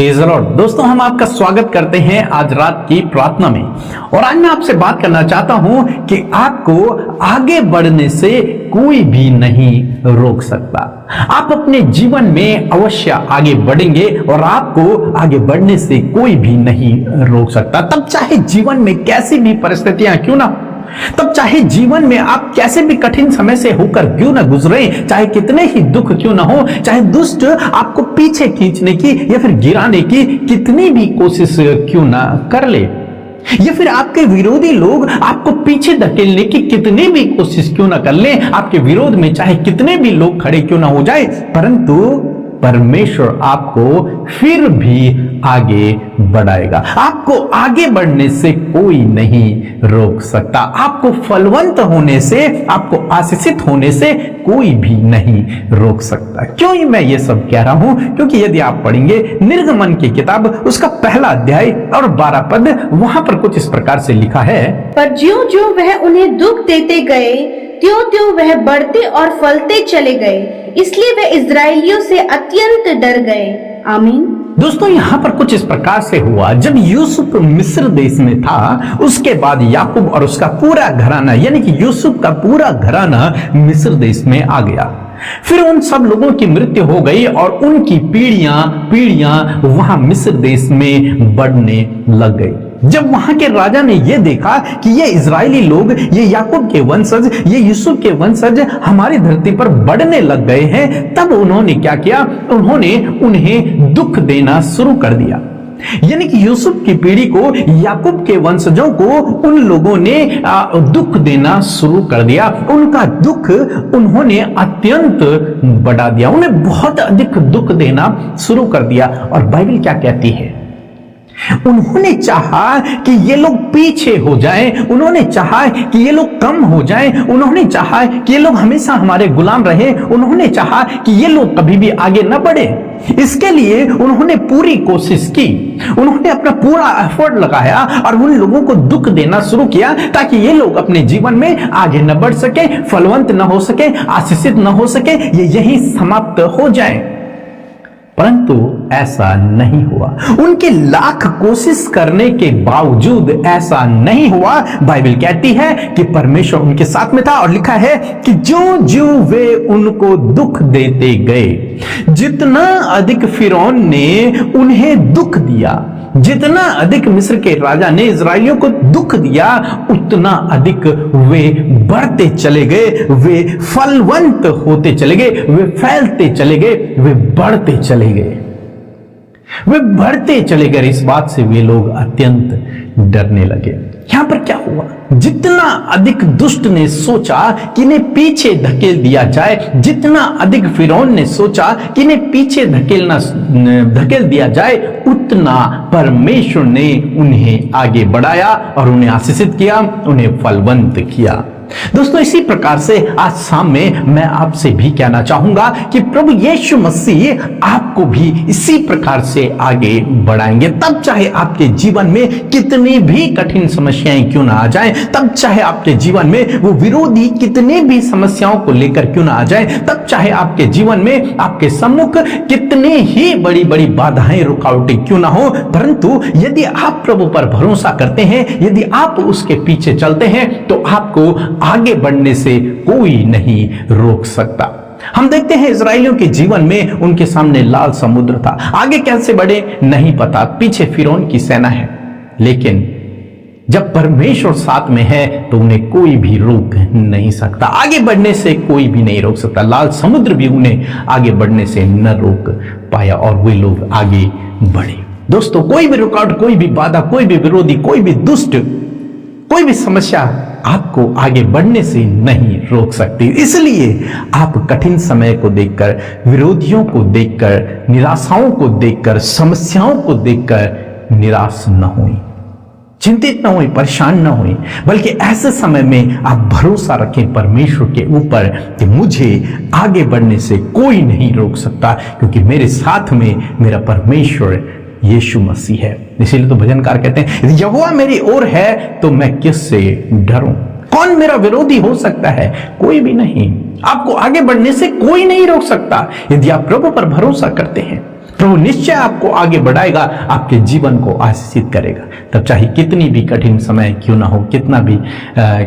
Praise the Lord. दोस्तों, हम आपका स्वागत करते हैं आज रात की प्रार्थना में। और आज मैं आपसे बात करना चाहता हूं कि आपको आगे बढ़ने से कोई भी नहीं रोक सकता। आप अपने जीवन में अवश्य आगे बढ़ेंगे और आपको आगे बढ़ने से कोई भी नहीं रोक सकता। तब चाहे जीवन में कैसी भी परिस्थितियां क्यों ना, तब चाहे जीवन में आप कैसे भी कठिन समय से होकर क्यों ना गुजरे, चाहे कितने ही दुख क्यों ना हो, चाहे दुष्ट आपको पीछे खींचने की या फिर गिराने की कितनी भी कोशिश क्यों ना कर ले, या फिर आपके विरोधी लोग आपको पीछे धकेलने की कितनी भी कोशिश क्यों ना कर ले, आपके विरोध में चाहे कितने भी लोग खड़े क्यों ना हो जाए, परंतु परमेश्वर आपको फिर भी आगे बढ़ाएगा। आपको आगे बढ़ने से कोई नहीं रोक सकता। आपको फलवंत होने से, आपको आशीषित होने से कोई भी नहीं रोक सकता। क्यों मैं ये सब कह रहा हूं? क्योंकि यदि आप पढ़ेंगे निर्गमन की किताब उसका पहला अध्याय और 12 पद, वहां पर कुछ इस प्रकार से लिखा है, पर ज्यों-ज्यों वह उन्हें दुख देते गए, त्यों-त्यों वह बढ़ते और फलते चले गए, इसलिए वे इस्राएलियों से अत्यंत डर गए। आमीन। दोस्तों, यहाँ पर कुछ इस प्रकार से हुआ, जब यूसुफ मिस्र देश में था, उसके बाद याकूब और उसका पूरा घराना, यानी कि यूसुफ का पूरा घराना मिस्र देश में आ गया। फिर उन सब लोगों की मृत्यु हो गई और उनकी पीढ़ियां वहां मिस्र देश में बढ़ने लग गई। जब वहां के राजा ने यह देखा कि ये इजरायली लोग, ये याकूब के वंशज, ये यूसुफ के वंशज हमारी धरती पर बढ़ने लग गए हैं, तब उन्होंने क्या किया? उन्होंने उन्हें दुख देना शुरू कर दिया। यानी कि यूसुफ की पीढ़ी को, याकूब के वंशजों को उन लोगों ने दुख देना शुरू कर दिया। उनका दुख उन्होंने अत्यंत बढ़ा दिया, उन्हें बहुत अधिक दुख देना शुरू कर दिया। और बाइबल क्या कहती है? उन्होंने चाहा कि ये लोग पीछे हो जाएं, उन्होंने चाहा कि ये लोग कम हो जाएं, उन्होंने चाहा कि ये लोग हमेशा हमारे गुलाम रहे, उन्होंने चाहा कि ये लोग कभी भी आगे न बढ़े। इसके लिए उन्होंने पूरी कोशिश की, उन्होंने अपना पूरा एफर्ट लगाया और उन लोगों को दुख देना शुरू किया ताकि ये लोग अपने जीवन में आगे न बढ़ सके, फलवंत न हो सके, आशीषित न हो सके, ये यहीं समाप्त हो जाए। परंतु ऐसा नहीं हुआ। उनके लाख कोशिश करने के बावजूद ऐसा नहीं हुआ। बाइबल कहती है कि परमेश्वर उनके साथ में था और लिखा है कि ज्यों-ज्यों वे उनको दुख देते गए, जितना अधिक फिरौन ने उन्हें दुख दिया, जितना अधिक मिस्र के राजा ने इजरायलियों को दुख दिया, उतना अधिक वे बढ़ते चले गए, वे फलवंत होते चले गए, वे फैलते चले गए, वे बढ़ते चले गए, वे बढ़ते चले गए। इस बात से वे लोग अत्यंत डरने लगे। यहां पर क्या हुआ? जितना अधिक दुष्ट ने सोचा कि इन्हें पीछे धकेल दिया जाए, जितना अधिक फिरौन ने सोचा कि इन्हें पीछे धकेल दिया जाए, उतना परमेश्वर ने उन्हें आगे बढ़ाया और उन्हें आशीषित किया, उन्हें फलवंत किया। दोस्तों, इसी प्रकार से आज शाम में मैं आपसे भी कहना चाहूंगा कि प्रभु यीशु मसीह आपको भी इसी प्रकार से आगे बढ़ाएंगे। तब चाहे आपके जीवन में कितनी भी कठिन समस्याएं क्यों ना आ जाएं, तब चाहे आपके जीवन में वो विरोधी कितने भी समस्याओं को लेकर क्यों ना आ जाएं, तब चाहे आपके जीवन में आपके सम्मुख कितने ही बड़ी बड़ी बाधाएं, रुकावटें क्यों ना हो, परंतु यदि आप प्रभु पर भरोसा करते हैं, यदि आप उसके पीछे चलते हैं, तो आपको आगे बढ़ने से कोई नहीं रोक सकता। हम देखते हैं इजरायलियों के जीवन में उनके सामने लाल समुद्र था, आगे कैसे बढ़े नहीं पता, पीछे फिरौन की सेना है, लेकिन जब परमेश्वर साथ में है तो उन्हें कोई भी रोक नहीं सकता। आगे बढ़ने से कोई भी नहीं रोक सकता। लाल समुद्र भी उन्हें आगे बढ़ने से न रोक पाया और वे लोग आगे बढ़े। दोस्तों, कोई भी रुकावट, कोई भी बाधा, कोई भी विरोधी, कोई भी दुष्ट, कोई भी समस्या आपको आगे बढ़ने से नहीं रोक सकती। इसलिए आप कठिन समय को देखकर, विरोधियों को देखकर, निराशाओं को देखकर, समस्याओं को देखकर निराश न हों, चिंतित न हों, परेशान न हों, बल्कि ऐसे समय में आप भरोसा रखें परमेश्वर के ऊपर कि मुझे आगे बढ़ने से कोई नहीं रोक सकता, क्योंकि मेरे साथ में मेरा परमेश्वर यीशु मसीह है। इसीलिए तो भजनकार कहते हैं, यहोवा मेरी ओर है तो मैं किससे डरूं? कौन मेरा विरोधी हो सकता है? कोई भी नहीं। आपको आगे बढ़ने से कोई नहीं रोक सकता यदि आप प्रभु पर भरोसा करते हैं। प्रभु निश्चय आपको आगे बढ़ाएगा, आपके जीवन को आशीषित करेगा। तब चाहे कितनी भी कठिन समय क्यों ना हो,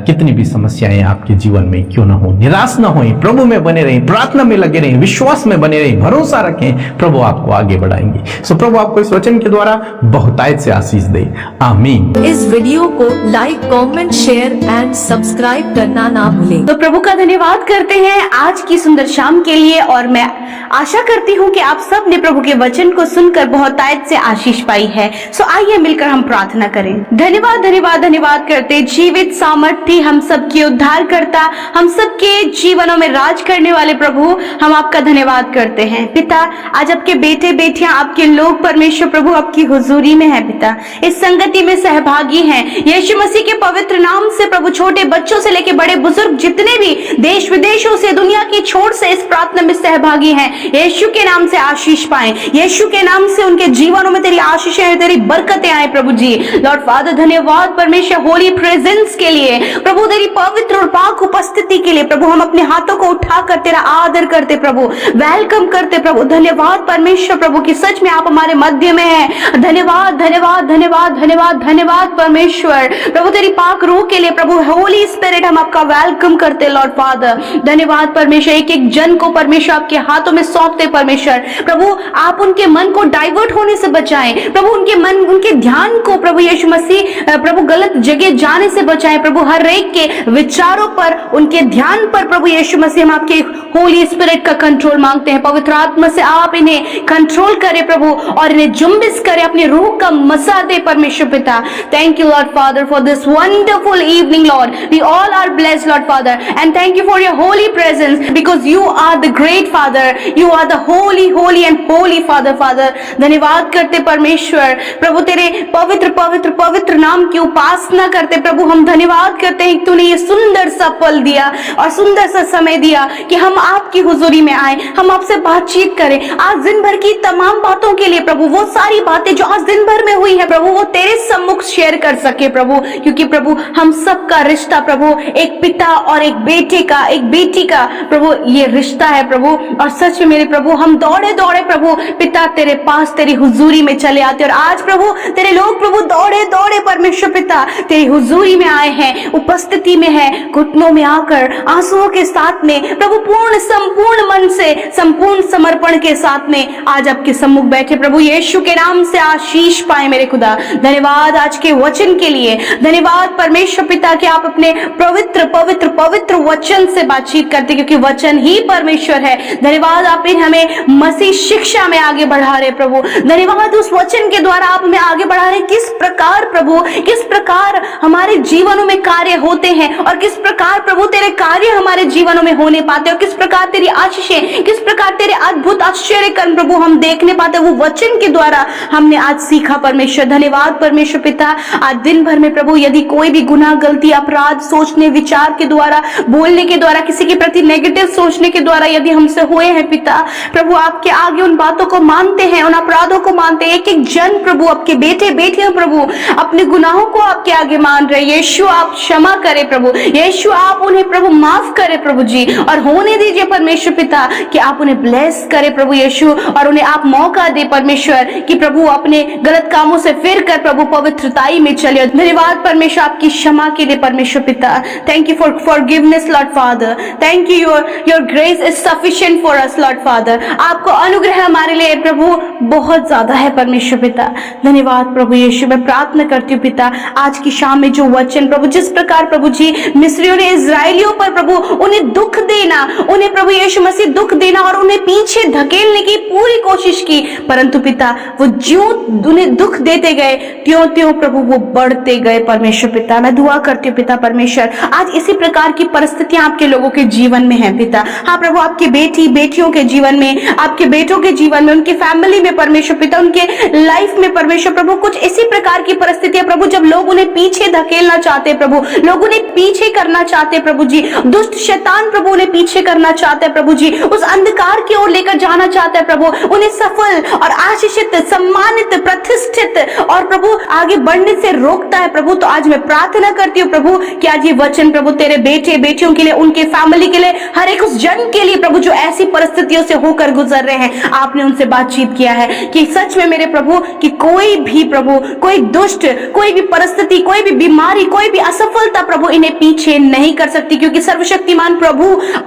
कितनी भी समस्याएं आपके जीवन में क्यों ना हो, निराश ना हों, प्रभु में बने रहें, प्रार्थना में लगे रहें, विश्वास में बने रहें, भरोसा रखें, प्रभु आपको आगे बढ़ाएंगे। सो प्रभु आपको इस वचन के द्वारा बहुतायत से आशीष दे। आमीन। इस वीडियो को like, comment, share and subscribe करना ना भूलें। तो प्रभु का धन्यवाद करते हैं आज की सुंदर शाम के लिए, और मैं आशा करती हूँ कि आप सब ने प्रभु के वचन को सुनकर बहुतायत से आशीष पाई है। सो आइए मिलकर हम प्रार्थना करें। धन्यवाद धन्यवाद धन्यवाद करते जीवित, सामर्थी, हम सबके उद्धार करता, हम सबके जीवनों में राज करने वाले प्रभु, हम आपका धन्यवाद करते हैं। पिता, आज आपके बेटे बेटियां, आपके लोग परमेश्वर प्रभु आपकी हुजूरी में है पिता, इस संगति में सहभागी हैं। यीशु मसीह के पवित्र नाम से प्रभु छोटे बच्चों से लेकर बड़े बुजुर्ग जितने भी देश विदेशों से, दुनिया की छोर से इस प्रार्थना में सहभागी हैं, यीशु के नाम से आशीष पाएं, यीशु के नाम से उनके जीवनों में तेरी आशीषें, तेरी बरकतें आए प्रभु जी। लॉर्ड फादर धन्यवाद परमेश्वर होली प्रेजेंस के लिए, प्रभु तेरी पवित्र और पाक उपस्थिति के लिए प्रभु, हम अपने हाथों को उठाकर तेरा आदर करते प्रभु, वेलकम करते प्रभु। धन्यवाद परमेश्वर प्रभु कि सच में आप हमारे मध्य में हैं। धन्यवाद धन्यवाद धन्यवाद धन्यवाद धन्यवाद परमेश्वर प्रभु, तेरी पाक रूह के लिए प्रभु, होली स्पिरिट हम आपका वेलकम करते लॉर्ड फादर। धन्यवाद परमेश्वर, एक एक जन को परमेश्वर आपके हाथों में सौंपते परमेश्वर प्रभु, आप उनके मन को डाइवर्ट होने से बचाएं प्रभु, उनके ध्यान को प्रभु यीशु मसीह प्रभु गलत जगह जाने से बचाएं प्रभु, हर एक के विचारों पर, उनके ध्यान पर प्रभु यीशु मसीह, हम आपके होली स्पिरिट का कंट्रोल मांगते हैं। पवित्र आत्मा से आप इन्हें कंट्रोल करें प्रभु, और इन्हें जुम्बिश करें, अपनी रूह का मसा दे परमेश्वर पिता। Thank you Lord Father for this wonderful evening Lord, we all are blessed Lord Father, and thank you for your holy presence, because you are the great Father, you are the holy holy and holy Father. Father धन्यवाद करते परमेश्वर प्रभु, तेरे पवित्र पवित्र पवित्र नाम की उपासना करते प्रभु, हम धन्यवाद करते हैं कि तूने ये सुंदर सा पल दिया और सुंदर सा समय दिया कि हम आपकी हुजूरी में आए, हम आपसे बातचीत करें आज दिन भर की तमाम बातों के लिए प्रभु, वो सारी बातें जो आज दिन भर में हुई है प्रभु, वो तेरे सम्मुख शेयर कर सके प्रभु, क्योंकि प्रभु हम सबका रिश्ता प्रभु, एक पिता और एक बेटे का, एक बेटी का प्रभु ये रिश्ता है प्रभु। और सच में मेरे प्रभु, हम दौड़े दौड़े प्रभु पिता तेरे पास, तेरी हुजूरी में चले आते, और आज प्रभु तेरे लोग प्रभु दौड़े दौड़े परमेश्वर पिता तेरी हुजूरी में आए हैं, उपस्थिति में है, घुटनों में आकर आंसुओं के साथ में प्रभु, पूर्ण संपूर्ण मन से, संपूर्ण समर्पण के साथ में आज आपके सम्मुख बैठे प्रभु, यीशु के नाम से आशीष पाए मेरे खुदा। धन्यवाद आज के वचन के लिए, धन्यवाद परमेश्वर पिता कि आप अपने पवित्र पवित्र पवित्र वचन से बातचीत करते, क्योंकि वचन ही परमेश्वर है। धन्यवाद आप हमें मसीह शिक्षा में आगे बढ़ा रहे प्रभु, धन्यवाद उस वचन के द्वारा आप हमें आगे बढ़ा रहे, किस प्रकार प्रभु, किस प्रकार हमारे जीवनों में कार्य होते हैं, और किस प्रकार प्रभु तेरे कार्य हमारे जीवनों में होने पाते हैं, और किस प्रकार तेरी आशीषें, किस प्रकार तेरे अद्भुत आश्चर्य कर्म प्रभु हम देखने पाते हैं, वो वचन के द्वारा हमने आज सीखा परमेश्वर। धन्यवाद परमेश्वर पिता, आज दिन भर में प्रभु यदि कोई भी गुनाह, गलती, अपराध सोचने विचार के द्वारा, बोलने के द्वारा, किसी के प्रति नेगेटिव सोचने के द्वारा यदि हमसे हुए हैं पिता प्रभु, आपके आगे उन बातों को मानते हैं, उन अपराधों को मानते हैं, एक एक जन प्रभु, आपके बेटे बेटियां प्रभु अपने गुनाहों को आपके आगे मान रहे। यीशु आप क्षमा करें प्रभु, यीशु आप उन्हें प्रभु माफ करें प्रभु जी, और होने दीजिए परमेश्वर पिता कि आप उन्हें ब्लेस करें प्रभु यीशु, और उन्हें आप मौका दे परमेश्वर कि प्रभु अपने गलत कामों से फिर कर प्रभु पवित्रताई में चले। धन्यवाद परमेश्वर आपकी क्षमा के लिए परमेश्वर पिता, thank you for forgiveness Lord Father, thank you, your grace is sufficient for us Lord father, आपको अनुग्रह हमारे लिए प्रभु बहुत ज्यादा है परमेश्वर पिता। धन्यवाद प्रभु यीशु, मैं प्रार्थना करती हूँ पिता आज की शाम में जो वचन प्रभु, जिस प्रकार प्रभु जी मिस्रियों ने इजरायलियों पर प्रभु उन्हें दुख देना, उन्हें प्रभु यीशु मसीह दुख देना और उन्हें पीछे धकेलने की पूरी कोशिश की, परंतु पिता वो ज्यों उन्हें दुख देते गए त्यों त्यों प्रभु वो बढ़ते गए परमेश्वर पिता। मैं दुआ करती हूँ पिता परमेश्वर, आज इसी प्रकार की परिस्थितियां आपके लोगों के जीवन में है पिता। हाँ प्रभु, आपके बेटी बेटियों के जीवन में, आपके बेटों के जीवन में, उनके फैमिली में परमेश्वर पिता, उनके लाइफ में परमेश्वर प्रभु कुछ इसी प्रकार की परिस्थितियां प्रभु, जब लोग उन्हें पीछे धकेलना चाहते प्रभु, लोग उन्हें पीछे करना चाहते प्रभु जी, दुष्ट शैतान प्रभु उन्हें पीछे करना चाहते हैं प्रभु जी, उस अंधकार की ओर लेकर जाना चाहता है प्रभु, उन्हें सफल और आशीषित, सम्मानित, प्रतिष्ठित और प्रभु आगे बढ़ने से रोकता है प्रभु। तो आज मैं प्रार्थना करती हूँ प्रभु कि आज ये वचन प्रभु तेरे बेटे बेटियों के लिए, उनके फैमिली के लिए, हर एक उस जन के लिए प्रभु जो ऐसी परिस्थितियों से होकर गुजर रहे हैं, आपने उन हमसे बातचीत किया है कि सच में मेरे प्रभु कि कोई भी प्रभु, कोई दुष्ट, कोई भी परिस्थिति, कोई भी बीमारी, कोई भी असफलता प्रभु इन्हें पीछे नहीं कर सकती, क्योंकि सर्वशक्तिमान प्रभु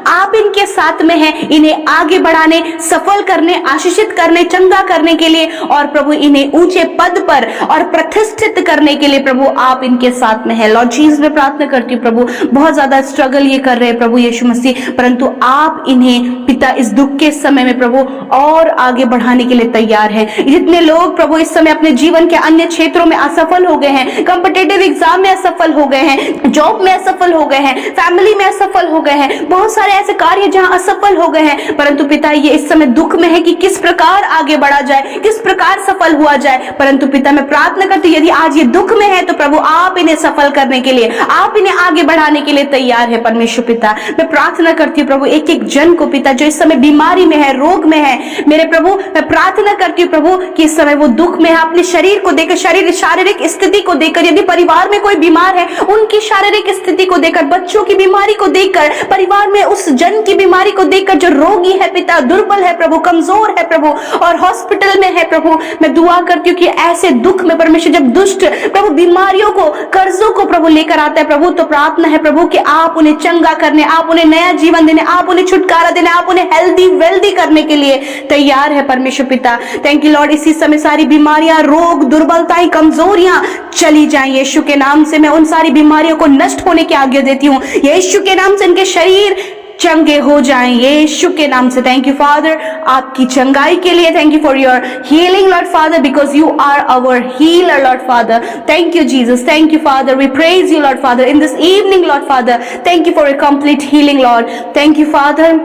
आप इनके साथ में हैं, इन्हें आगे बढ़ाने, सफल करने, आशीषित करने, चंगा करने के लिए और प्रभु इन्हें ऊंचे पद पर और प्रतिष्ठित करने के लिए प्रभु आप इनके साथ में हैं। लॉर्ड जीसस मैं प्रार्थना करती हूँ प्रभु, बहुत ज्यादा स्ट्रगल ये कर रहे हैं प्रभु यीशु मसीह, परंतु आप इन्हें पिता इस दुख के समय में प्रभु और आगे बढ़ाने के लिए तैयार हैं। जितने लोग प्रभु इस समय अपने जीवन के अन्य क्षेत्रों में असफल हो गए हैं, कॉम्पिटिटिव एग्जाम में असफल हो गए हैं, जॉब में असफल हो गए हैं, फैमिली में असफल हो गए हैं, बहुत सारे ऐसे कार्य जहां असफल हो गए हैं, परंतु पिता ये इस समय दुख में है कि किस प्रकार आगे बढ़ा जाए, किस प्रकार सफल हुआ जाए। परंतु पिता मैं प्रार्थना करती हूँ यदि आज ये दुख में है तो प्रभु आप इन्हें सफल करने के लिए, आप इन्हें आगे बढ़ाने के लिए तैयार है। परमेश्वर पिता मैं प्रार्थना करती हूँ प्रभु एक एक जन को पिता जो इस समय बीमारी में है, रोग में है, मेरे प्रभु मैं प्रार्थना करती हूँ प्रभु कि इस समय वो दुख में है, अपने शरीर को देखकर, शारीरिक स्थिति को देखकर, यदि परिवार में कोई बीमार है उनकी शारीरिक स्थिति को देखकर, बच्चों की बीमारी को देखकर, परिवार में उस जन की बीमारी को देखकर जो रोगी है पिता, दुर्बल है प्रभु, कमजोर है प्रभु और हॉस्पिटल में है प्रभु, मैं दुआ करती हूँ कि ऐसे दुख में परमेश्वर जब दुष्ट प्रभु बीमारियों को, कर्जों को प्रभु लेकर आता है प्रभु, तो प्रार्थना है प्रभु कि आप उन्हें चंगा करने, आप उन्हें नया जीवन देने, आप उन्हें छुटकारा देने, आप उन्हें हेल्दी वेल्दी करने के लिए तैयार है परमेश्वर पिता। थैंक यू लॉर्ड, इसी समय सारी बीमारियां, रोग, दुर्बलताएं, कमजोरियां चली जाएं यीशु के नाम से। मैं उन सारी बीमारियों को नष्ट होने की आज्ञा देती हूँ यीशु के नाम से, इनके शरीर चंगे हो जाएं यीशु के नाम से। थैंक यू फादर आपकी चंगाई के लिए, thank you for your healing Lord Father, because you are our healer Lord Father. Thank you Jesus, thank you Father, we praise you Lord Father in this evening Lord Father. Thank you for a complete healing Lord, thank you Father,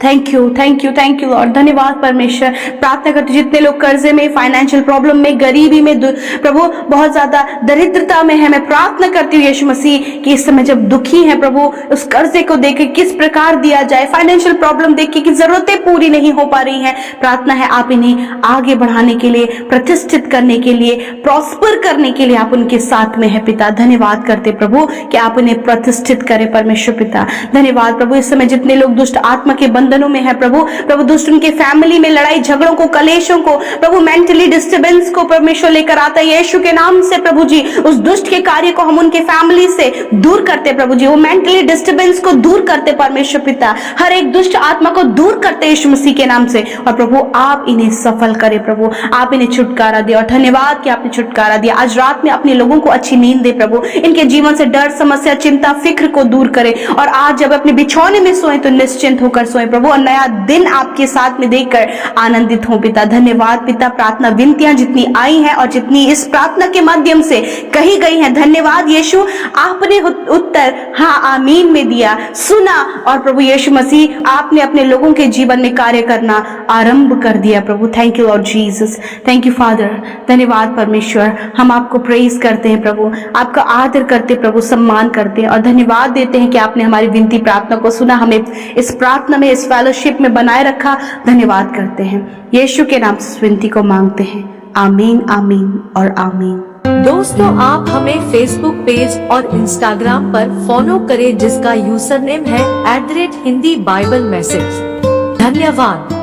thank you, thank you, thank you Lord. धन्यवाद परमेश्वर। प्रार्थना करते जितने लोग कर्जे में, financial problem में, गरीबी में, प्रभु बहुत ज्यादा दरिद्रता में है, मैं प्रार्थना करती हूँ यीशु मसीह कि इस समय जब दुखी है प्रभु उस कर्जे को देख के किस प्रकार दिया जाए, फाइनेंशियल प्रॉब्लम देख के कि जरूरतें पूरी नहीं हो पा रही हैं, प्रार्थना है आप इन्हें आगे बढ़ाने के लिए, प्रतिष्ठित करने के लिए, प्रॉस्पर करने के लिए आप उनके साथ में है पिता। धन्यवाद करते प्रभु कि आप इन्हें प्रतिष्ठित करें परमेश्वर पिता। धन्यवाद प्रभु, इस समय जितने लोग दुष्ट आत्मा के बंधनों में है प्रभु दुष्ट उनके फैमिली में लड़ाई झगड़ों को, कलेशों को, प्रभु मेंटली डिस्टर्बेंस को परमेश्वर लेकर आता है यीशु के नाम से प्रभु जी। उस दुष्ट के कार्य को हम उनके फैमिली से दूर करते प्रभु जी, वो मेंटली डिस्टर्बेंस को दूर करते परमेश्वर पिता, हर एक दुष्ट आत्मा को दूर करते यीशु मसीह के नाम से। और प्रभु आप इन्हें सफल करें प्रभु, आप इन्हें छुटकारा दे और धन्यवाद कि आपने छुटकारा दिया। आज रात में अपने लोगों को अच्छी नींद दे प्रभु, इनके जीवन से डर, समस्या, चिंता, फिक्र को दूर करे और आज जब अपने बिछौने में सोए तो निश्चिंत होकर सोए प्रभु और नया दिन आपके साथ में देखकर आनंदित हो पिता। धन्यवाद पिता, प्रार्थना विनतियां जितनी आई हैं और जितनी इस प्रार्थना के माध्यम से कही गई हैं, धन्यवाद यीशु, आपने उत्तर हाँ आमीन में दिया, सुना और प्रभु यीशु मसीह आपने अपने लोगों के जीवन में कार्य करना आरंभ कर दिया प्रभु। Thank you lord Jesus, thank you father. धन्यवाद परमेश्वर, हम आपको प्रेज करते हैं प्रभु, आपका आदर करते प्रभु, सम्मान करते हैं और धन्यवाद देते हैं कि आपने हमारी विनती प्रार्थना को सुना, हमें इस प्रार्थना में, इस फेलोशिप में बनाए रखा। धन्यवाद करते हैं यीशु के नाम से विनती को मांगते हैं, आमीन, आमीन और आमीन। दोस्तों आप हमें फेसबुक पेज और इंस्टाग्राम पर फॉलो करें जिसका यूजर नेम है @हिंदी बाइबल मैसेज। धन्यवाद।